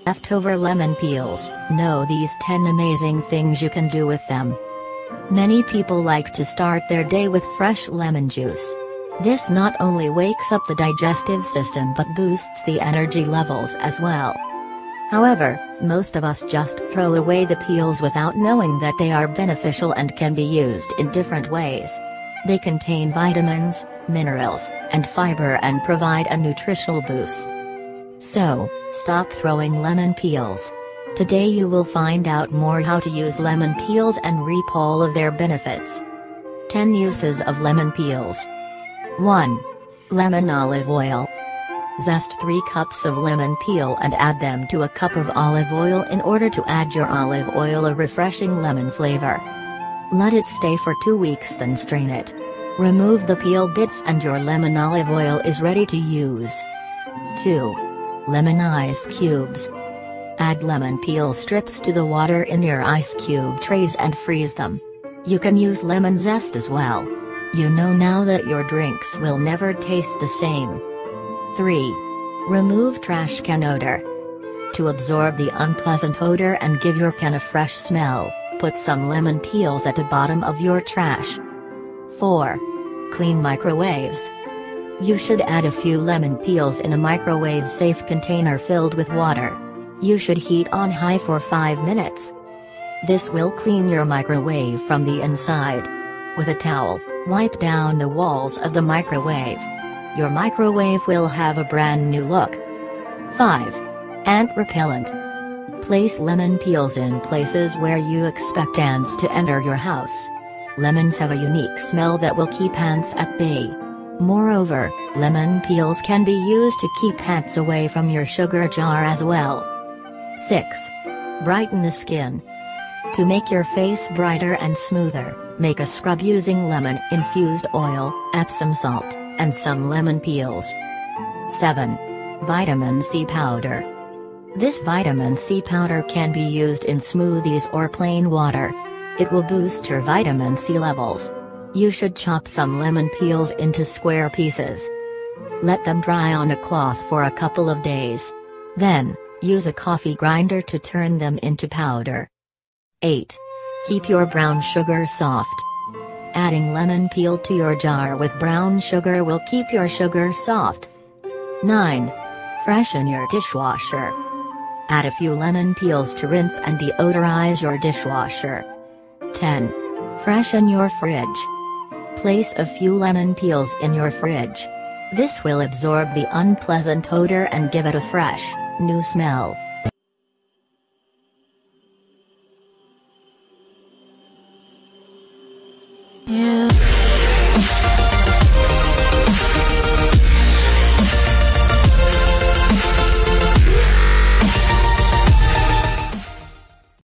Leftover lemon peels, know these 10 amazing things you can do with them. Many people like to start their day with fresh lemon juice. This not only wakes up the digestive system but boosts the energy levels as well. However, most of us just throw away the peels without knowing that they are beneficial and can be used in different ways. They contain vitamins, minerals, and fiber and provide a nutritional boost. So, stop throwing lemon peels. Today you will find out more how to use lemon peels and reap all of their benefits. 10 uses of lemon peels. 1. Lemon olive oil. Zest 3 cups of lemon peel and add them to a cup of olive oil in order to add your olive oil a refreshing lemon flavor. Let it stay for 2 weeks, then strain it. Remove the peel bits and your lemon olive oil is ready to use. 2. Lemon ice cubes. Add lemon peel strips to the water in your ice cube trays and freeze them. You can use lemon zest as well. You know now that your drinks will never taste the same. 3. Remove trash can odor. To absorb the unpleasant odor and give your can a fresh smell, put some lemon peels at the bottom of your trash. 4. Clean microwaves. You should add a few lemon peels in a microwave-safe container filled with water. You should heat on high for 5 minutes. This will clean your microwave from the inside. With a towel, wipe down the walls of the microwave. Your microwave will have a brand new look. 5. Ant repellent. Place lemon peels in places where you expect ants to enter your house. Lemons have a unique smell that will keep ants at bay. Moreover, lemon peels can be used to keep ants away from your sugar jar as well. 6. Brighten the skin. To make your face brighter and smoother, make a scrub using lemon-infused oil, Epsom salt, and some lemon peels. 7. Vitamin C powder. This vitamin C powder can be used in smoothies or plain water. It will boost your vitamin C levels. You should chop some lemon peels into square pieces. Let them dry on a cloth for a couple of days. Then, use a coffee grinder to turn them into powder. 8. Keep your brown sugar soft. Adding lemon peel to your jar with brown sugar will keep your sugar soft. 9. Freshen your dishwasher. Add a few lemon peels to rinse and deodorize your dishwasher. 10. Freshen your fridge. Place a few lemon peels in your fridge. This will absorb the unpleasant odor and give it a fresh, new smell.